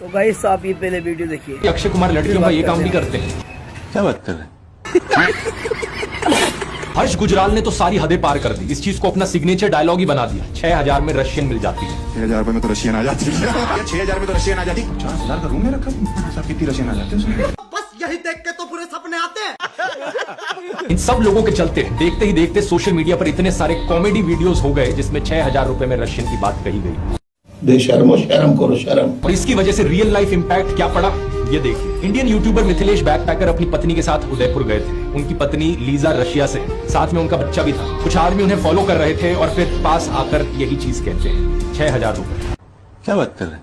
तो गाइस आप ये पहले वीडियो देखिए। अक्षय कुमार लड़कियों का ये काम भी करते हैं। क्या बात कर रहे हैं? हर्ष गुजराल ने तो सारी हदें पार कर दी, इस चीज को अपना सिग्नेचर डायलॉग ही बना दिया। 6000 में रशियन मिल जाती है। 6000 रुपए में तो रशियन आ जाती है। 6000 में तो रशियन आ जाती। 50,000 का रूम में रखा सब कितनी रशियन आ जाती है उसमें। बस यही देख के तो पूरे सपने आते हैं। इन सब लोगों के चलते देखते ही देखते सोशल मीडिया पर इतने सारे कॉमेडी वीडियोस हो गए जिसमें 6000 रुपए में रशियन की बात कही गई। बेशर्मो शर्म करो शर्म। और इसकी वजह से रियल लाइफ इंपैक्ट क्या पड़ा ये देखिए। इंडियन यूट्यूबर मिथिलेश बैकपैकर अपनी पत्नी के साथ उदयपुर गए थे। उनकी पत्नी लीजा रशिया से, साथ में उनका बच्चा भी था। कुछ आदमी उन्हें फॉलो कर रहे थे और फिर पास आकर यही चीज कहते हैं, 6000 रुपए। क्या बात कर रहे हैं?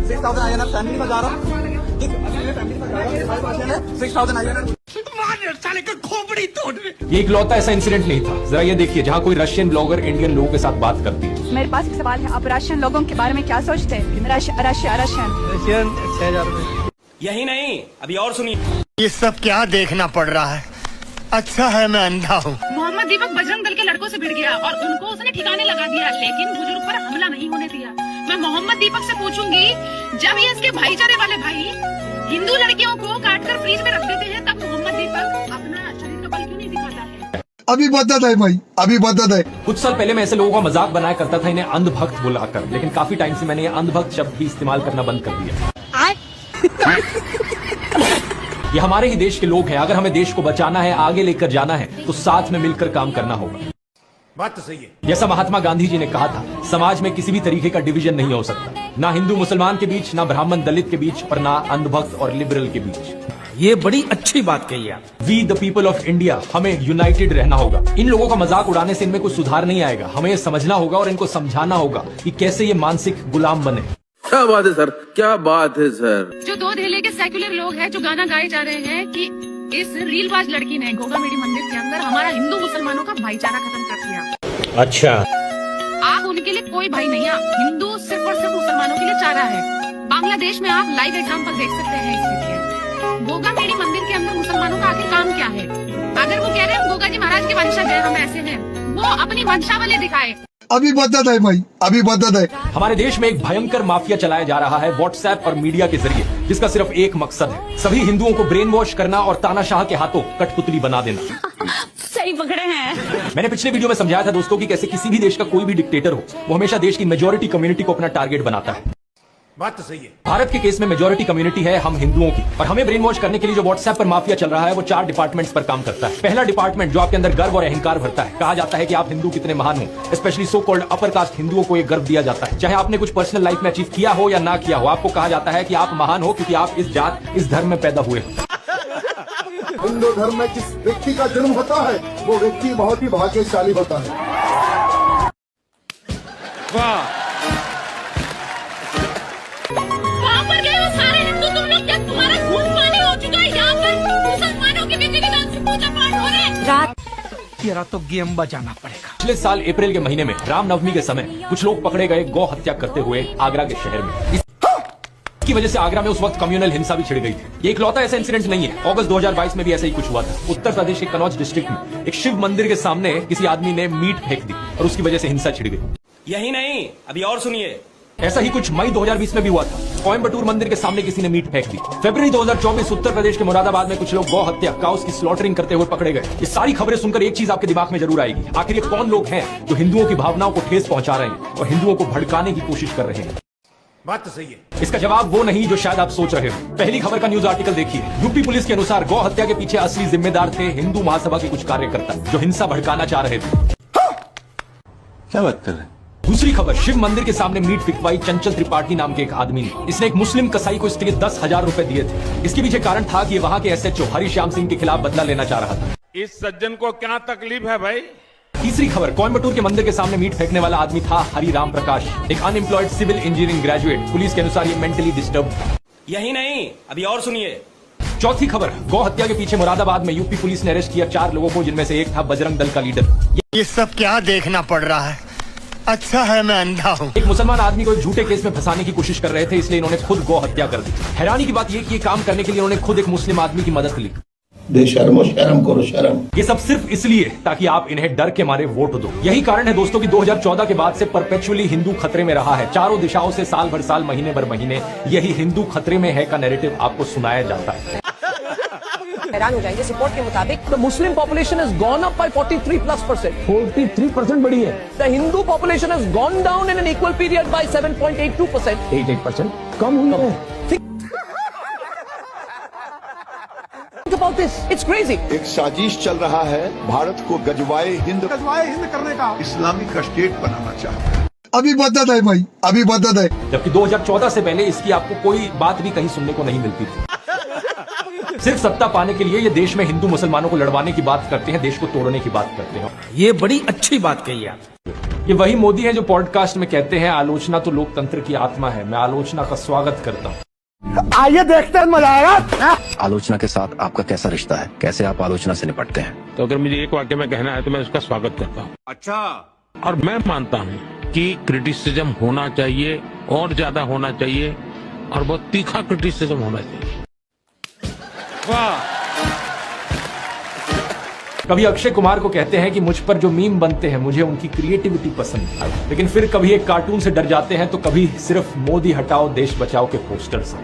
6,000 ये इकलौता ऐसा इंसिडेंट नहीं था। जरा ये देखिए, जहाँ कोई रशियन ब्लॉगर इंडियन लोगों के साथ बात करती है। मेरे पास एक सवाल है, आप रशियन लोगों के बारे में क्या सोचते हैं? रशियन 6000 रुपए। यही नहीं, अभी और सुनिए। ये सब क्या देखना पड़ रहा है? अच्छा है मैं अंधा हूँ। मोहम्मद दीपक बजरंग दल के लड़कों से भिड़ गया और उनको उसने ठिकाने लगा दिया, लेकिन बुजुर्ग पर हमला नहीं होने दिया। मैं मोहम्मद दीपक से पूछूंगी, जब ये इसके भाईचारे वाले भाई हिंदू लड़कियों को काटकर फ्रीज में रख देते हैं, तब मोहम्मद दीपक अपना शरीर का बल क्यों नहीं दिखाता है? अभी बदत है भाई, अभी बदत है। कुछ साल पहले मैं ऐसे लोगों का मजाक बनाया करता था, इन्हें अंधभक्त बुलाकर, लेकिन काफी टाइम से मैंने ये अंधभक्त शब्द भी इस्तेमाल करना बंद कर दिया। ये हमारे ही देश के लोग हैं। अगर हमें देश को बचाना है, आगे लेकर जाना है, तो साथ में मिलकर काम करना होगा। बात तो सही है। जैसा महात्मा गांधी जी ने कहा था, समाज में किसी भी तरीके का डिवीजन नहीं हो सकता, ना हिंदू मुसलमान के बीच, ना ब्राह्मण दलित के बीच, और ना अंधभक्त और लिबरल के बीच। ये बड़ी अच्छी बात कही आप। We the people of India, हमें यूनाइटेड रहना होगा। इन लोगों का मजाक उड़ाने से इनमें कुछ सुधार नहीं आएगा। हमें ये समझना होगा और इनको समझाना होगा कि कैसे ये मानसिक गुलाम बने। क्या बात है सर, क्या बात है सर। जो दो धेले के सेक्युलर लोग हैं, जो गाना गाए जा रहे हैं कि इस रीलबाज लड़की ने गोगा मेडी मंदिर के अंदर हमारा हिंदू मुसलमानों का भाईचारा खत्म कर दिया। अच्छा, आप उनके लिए कोई भाई नहीं है। हिंदू सिर्फ और सिर्फ मुसलमानों के लिए चारा है। बांग्लादेश में आप लाइव एग्जाम्पल देख सकते हैं इस चीज के। गोगा मेडी मंदिर के अंदर मुसलमानों का आखिर काम क्या है? अगर वो कह रहे हैं गोगा जी महाराज के वंशज हैं, हम ऐसे हैं, वो अपनी वंशावली दिखाए। अभी बदत है भाई, अभी बदत है। हमारे देश में एक भयंकर माफिया चलाया जा रहा है व्हाट्सएप और मीडिया के जरिए, जिसका सिर्फ एक मकसद है, सभी हिंदुओं को ब्रेन वॉश करना और तानाशाह के हाथों कठपुतली बना देना। सही पकड़े हैं। मैंने पिछले वीडियो में समझाया था दोस्तों कि कैसे किसी भी देश का कोई भी डिक्टेटर हो, वो हमेशा देश की मेजोरिटी कम्युनिटी को अपना टारगेट बनाता है। बात तो सही है। भारत के केस में मेजोरिटी कम्युनिटी है हम हिंदुओं की, और हमें ब्रेन वॉश करने के लिए जो व्हाट्सएप पर माफिया चल रहा है, वो 4 डिपार्टमेंट्स पर काम करता है। पहला डिपार्टमेंट जो आपके अंदर गर्व और अहंकार भरता है। कहा जाता है कि आप हिंदू कितने महान हो, specially so called upper caste हिंदुओं को ये गर्व दिया जाता है। चाहे आपने कुछ पर्सनल लाइफ में अचीव किया हो या ना किया हो, आपको कहा जाता है कि आप महान हो क्योंकि आप इस जात, इस धर्म में पैदा हुए हो। हिंदू धर्म में जिस व्यक्ति का जन्म होता है वो व्यक्ति बहुत ही भाग्यशाली होता है। वाह, कहाँ पर गए हो सारे हिंदू? तुम लोग क्या तुम्हारा खून पानी हो चुका है? यहाँ पर मुसलमानों के बेटे के नाम से पूजा पाठ हो रहे हैं। तेरा तो गेम बजाना पड़ेगा। पिछले साल अप्रैल के महीने में रामनवमी के समय कुछ लोग पकड़े गए गौ हत्या करते हुए आगरा के शहर में। इसकी वजह से आगरा में उस वक्त कम्युनल हिंसा भी छिड़ गई थी। ये इकलौता ऐसा इंसिडेंट नहीं है। अगस्त 2022 में भी ऐसा ही कुछ हुआ था। उत्तर प्रदेश के कनौज डिस्ट्रिक्ट में एक शिव मंदिर के सामने किसी आदमी ने मीट फेंक दी और उसकी वजह से हिंसा छिड़ गई। यही नहीं, अभी और सुनिए। ऐसा ही कुछ मई 2020 में भी हुआ था। कोयम्बटूर मंदिर के सामने किसी ने मीट फेंक दी। फरवरी 2024 उत्तर प्रदेश के मुरादाबाद में कुछ लोग गौ हत्या, काउस की स्लॉटरिंग करते हुए पकड़े गए। ये सारी खबरें सुनकर एक चीज आपके दिमाग में जरूर आएगी, आखिर ये कौन लोग हैं जो हिंदुओं की भावनाओं को ठेस पहुंचा रहे हैं और हिंदुओं को भड़काने की कोशिश कर रहे हैं? बात तो सही है। इसका जवाब वो नहीं जो शायद आप सोच रहे हो। पहली खबर का न्यूज आर्टिकल देखिए। यूपी पुलिस के अनुसार गौ हत्या के पीछे असली जिम्मेदार थे हिंदू महासभा के कुछ कार्यकर्ता, जो हिंसा भड़काना चाह रहे थे। क्या बात कर रहे हैं? दूसरी खबर, शिव मंदिर के सामने मीट फिकवाई चंचल त्रिपाठी नाम के एक आदमी ने। इसने एक मुस्लिम कसाई को इसके लिए 10,000 रुपए दिए थे। इसके पीछे कारण था कि वहां के एसएचओ हरिश्याम सिंह के खिलाफ बदला लेना चाह रहा था। इस सज्जन को क्या तकलीफ है भाई? तीसरी खबर, कोयम्बटूर के मंदिर के सामने मीट फेंकने वाला आदमी था हरिराम प्रकाश, एक unemployed civil engineering graduate. Police के अनुसार ये मेंटली डिस्टर्ब। यही नहीं, अभी और सुनिए। चौथी खबर, गौ हत्या के पीछे मुरादाबाद में यूपी पुलिस ने अरेस्ट किया 4 लोगों को, जिनमें से एक था बजरंग दल का लीडर। ये सब क्या देखना पड़ रहा है? अच्छा है मैं अंधा हूँ। एक मुसलमान आदमी को एक झूठे केस में फंसाने की कोशिश कर रहे थे, इसलिए इन्होंने खुद गौ हत्या कर दी। हैरानी की बात यह कि ये काम करने के लिए उन्होंने खुद एक मुस्लिम आदमी की मदद ली। बेशर्मो शर्म करो शर्म। ये सब सिर्फ इसलिए ताकि आप इन्हें डर के मारे वोट दो। यही कारण है दोस्तों कि 2014 के बाद से परपेचुअली हिंदू खतरे में रहा है। चारों दिशाओं से साल भर साल, महीने भर महीने यही हिंदू खतरे में है का नैरेटिव आपको सुनाया जाता है। हैरान हो जाएंगे। रिपोर्ट के मुताबिक the Muslim population has gone up by 43+%। 43% बढ़ी है। The Hindu population has gone down in an equal period by 7.82%। 88% कम हुई है। Think about this. It's crazy. एक साजिश चल रहा है, भारत को गजवाए हिंद करने का, इस्लामिक स्टेट बनाना चाहता है। अभी बदत है भाई, अभी बदत है। जबकि 2014 से पहले इसकी आपको कोई बात भी कहीं सुनने को नहीं मिलती थी। सिर्फ सत्ता पाने के लिए ये देश में हिंदू मुसलमानों को लड़वाने की बात करते हैं, देश को तोड़ने की बात करते हैं। ये बड़ी अच्छी बात कही आप। ये वही मोदी है जो पॉडकास्ट में कहते हैं आलोचना तो लोकतंत्र की आत्मा है। मैं आलोचना का स्वागत करता हूँ। आइए देखते हैं, मजा आएगा। आलोचना के साथ आपका कैसा रिश्ता है, कैसे आप आलोचना से निपटते हैं? तो अगर मुझे एक वाक्य में कहना है तो मैं उसका स्वागत करता हूँ। अच्छा, और मैं मानता हूँ कि क्रिटिसिज्म होना चाहिए, और ज्यादा होना चाहिए, और बहुत तीखा क्रिटिसिज्म होना चाहिए। वाह। कभी अक्षय कुमार को कहते हैं कि मुझ पर जो मीम बनते हैं मुझे उनकी क्रिएटिविटी पसंद है, लेकिन फिर कभी एक कार्टून से डर जाते हैं तो कभी सिर्फ मोदी हटाओ देश बचाओ के पोस्टर से।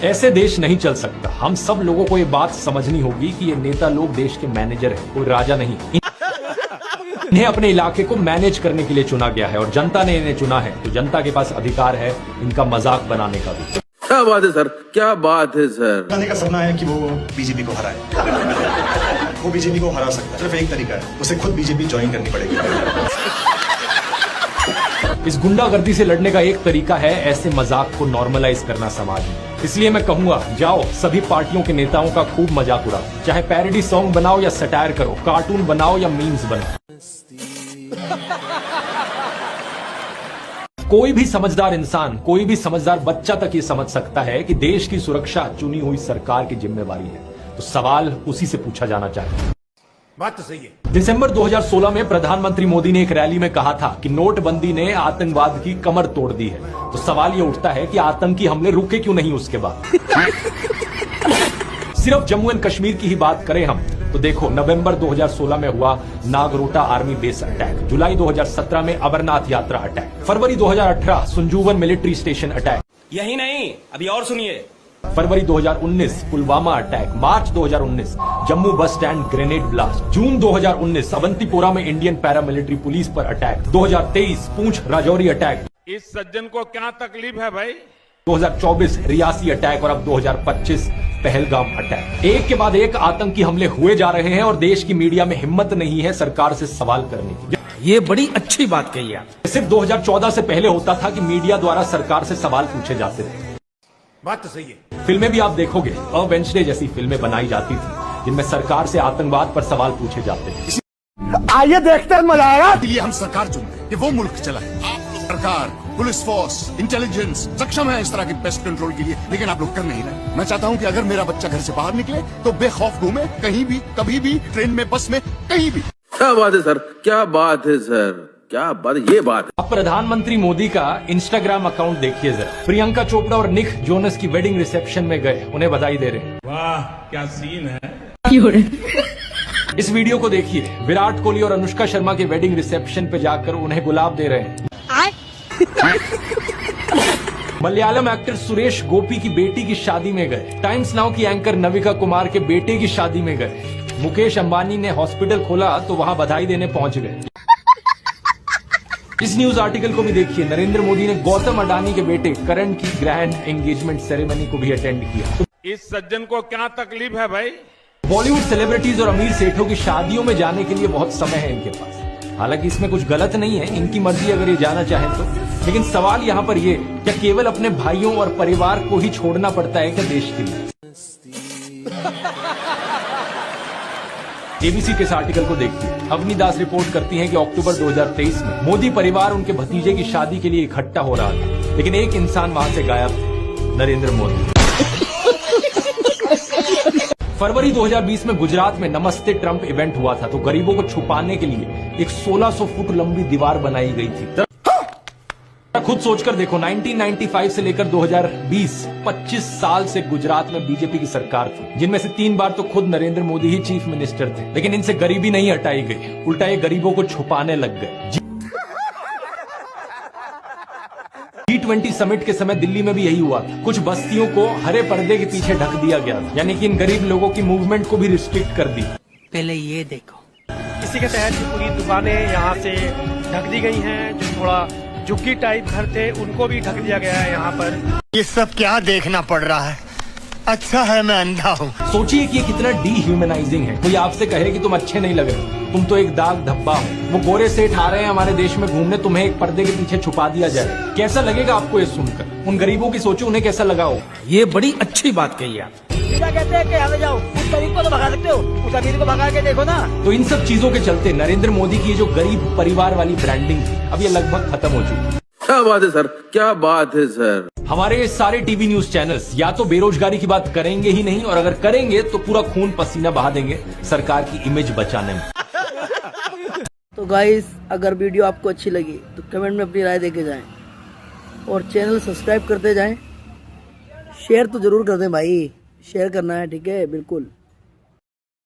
ऐसे देश नहीं चल सकता। हम सब लोगों को ये बात समझनी होगी कि ये नेता लोग देश के मैनेजर हैं, कोई राजा नहीं। इन्हें अपने इलाके को मैनेज करने के लिए चुना गया है और जनता ने इन्हें चुना है, तो जनता के पास अधिकार है इनका मजाक बनाने का भी। क्या बात है सर, क्या बात है सर। गांधी का सपना है कि वो बीजेपी को हराए। वो बीजेपी को हरा सकता है, सिर्फ एक तरीका है, उसे खुद बीजेपी ज्वाइन करनी पड़ेगी। इस गुंडागर्दी से लड़ने का एक तरीका है ऐसे मजाक को नॉर्मलाइज करना समाज में। इसलिए मैं कहूंगा, जाओ सभी पार्टियों के नेताओं का खूब मजाक उड़ाओ। चाहे पैरोडी सॉन्ग बनाओ या सटायर करो, कार्टून बनाओ या मीम्स बनाओ। कोई भी समझदार इंसान, कोई भी समझदार बच्चा तक ये समझ सकता है कि देश की सुरक्षा चुनी हुई सरकार की जिम्मेवारी है। तो सवाल उसी से पूछा जाना चाहिए। बात तो सही है। दिसंबर 2016 में प्रधानमंत्री मोदी ने एक रैली में कहा था कि नोटबंदी ने आतंकवाद की कमर तोड़ दी है। तो सवाल ये उठता है कि आतंकी हमले रुके क्यों नहीं उसके बाद? सिर्फ जम्मू एंड कश्मीर की ही बात करें हम तो देखो, नवंबर 2016 में हुआ नागरोटा आर्मी बेस अटैक, जुलाई 2017 में अमरनाथ यात्रा अटैक, फरवरी 2018 संजूवन मिलिट्री स्टेशन अटैक। यही नहीं, अभी और सुनिए। फरवरी 2019 पुलवामा अटैक, मार्च 2019 Jammu bus stand grenade blast, जून 2019 अवंतीपोरा में इंडियन पैरामिलिट्री पुलिस पर अटैक, 2023 पूंछ राजौरी अटैक, इस सज्जन को क्या तकलीफ है भाई? 2024 रियासी अटैक और अब 2025 पहलगाम अटैक। एक के बाद एक आतंकी हमले हुए जा रहे हैं और देश की मीडिया में हिम्मत नहीं है सरकार से सवाल करने की। ये बड़ी अच्छी बात कही आप। सिर्फ 2014 से पहले होता था कि मीडिया द्वारा सरकार से सवाल पूछे जाते थे। बात तो सही है। फिल्में भी आप देखोगे, अ वेंसडे जैसी फिल्में बनाई जाती थी जिनमें सरकार से आतंकवाद पर सवाल पूछे जाते थे। आइए देखते हैं, मजा आएगा। ये हम सरकार चुनते हैं कि वो मुल्क चलाए। सरकार, पुलिस फोर्स, इंटेलिजेंस सक्षम है इस तरह की पेस्ट कंट्रोल के लिए, लेकिन आप लोग कर नहीं रहे। मैं चाहता हूं कि अगर मेरा बच्चा घर से बाहर निकले तो बेखौफ घूमे, कहीं भी, कभी भी, ट्रेन में, बस में, कहीं भी। क्या बात है सर, क्या बात है सर, क्या बात है, ये बात है। अब प्रधानमंत्री मोदी का इंस्टाग्राम अकाउंट देखिए जरा। प्रियंका चोपड़ा और निक जोनस की वेडिंग रिसेप्शन में गए, उन्हें बधाई दे रहे हैं। वाह क्या सीन है। इस वीडियो को देखिए, विराट कोहली और अनुष्का शर्मा के वेडिंग रिसेप्शन पे जाकर उन्हें गुलाब दे रहे हैं। मलयालम एक्टर सुरेश गोपी की बेटी की शादी में गए। टाइम्स नाउ की एंकर नविका कुमार के बेटे की शादी में गए। मुकेश अंबानी ने हॉस्पिटल खोला तो वहां बधाई देने पहुंच गए। इस न्यूज आर्टिकल को भी देखिए, नरेंद्र मोदी ने गौतम अडानी के बेटे करण की ग्रैंड एंगेजमेंट सेरेमनी को भी अटेंड किया। इस सज्जन को क्या तकलीफ है भाई? बॉलीवुड सेलिब्रिटीज और अमीर सेठों की शादियों में जाने के लिए बहुत समय है इनके पास। हालांकि इसमें कुछ गलत नहीं है, इनकी मर्जी अगर ये जाना चाहें तो। लेकिन सवाल यहाँ पर ये, क्या केवल अपने भाइयों और परिवार को ही छोड़ना पड़ता है क्या देश के लिए? एबीसी के इस आर्टिकल को देखिए। अवनी दास रिपोर्ट करती हैं कि अक्टूबर 2023 में मोदी परिवार उनके भतीजे की शादी के लिए इकट्ठा हो रहा था, लेकिन एक इंसान वहां से गायब था, नरेंद्र मोदी। फरवरी 2020 में गुजरात में नमस्ते ट्रंप इवेंट हुआ था, तो गरीबों को छुपाने के लिए एक 1600 फुट लंबी दीवार बनाई गई थी। खुद सोचकर देखो 1995 से लेकर 2020 25 साल से गुजरात में बीजेपी की सरकार थी, जिनमें से 3 बार तो खुद नरेंद्र मोदी ही चीफ मिनिस्टर थे, लेकिन इनसे गरीबी नहीं हटाई गई, उल्टा ये गरीबों को छुपाने लग गए। G20 समिट के समय दिल्ली में भी यही हुआ था। कुछ बस्तियों को हरे पर्दे के पीछे ढक दिया गया, यानी कि इन गरीब लोगों की मूवमेंट को भी रिस्ट्रिक्ट कर दी। पहले ये देखो, इसी के तहत पूरी दुकानें यहाँ से ढक दी गई हैं। जो थोड़ा झुग्गी टाइप घर थे उनको भी ढक दिया गया है यहाँ पर। ये सब क्या देखना पड़ रहा है? अच्छा है मैं अंधा हूँ। सोचिए कि ये कितना डीह्यूमनाइजिंग है। कोई आपसे कहे कि तुम अच्छे नहीं लग रहे, तुम तो एक दाग धब्बा हो। वो गोरे सेठ आ रहे हैं हमारे देश में घूमने, तुम्हें एक पर्दे के पीछे छुपा दिया जाए। कैसा लगेगा आपको ये सुनकर? उन गरीबों की सोचो, उन्हें कैसा लगा हो। ये बड़ी अच्छी बात कही आप। क्या कहते हैं कि यहाँ जाओ, उस गरीब को तो भगा सकते हो, उस अमीर को भगा के देखो ना। तो इन सब चीजों के चलते नरेंद्र मोदी की ये जो गरीब परिवार वाली ब्रांडिंग थी, अब ये लगभग खत्म हो चुकी है। क्या बात है सर, क्या बात है सर। हमारे सारे टीवी न्यूज चैनल्स या तो बेरोजगारी की बात करेंगे ही नहीं, और अगर करेंगे तो पूरा खून पसीना बहा देंगे सरकार की इमेज बचाने में। तो गाइस, अगर वीडियो आपको अच्छी लगी तो कमेंट में अपनी राय देके जाएं और चैनल सब्सक्राइब करते जाएं। शेयर तो जरूर कर दें भाई, शेयर करना है, ठीक है, बिल्कुल।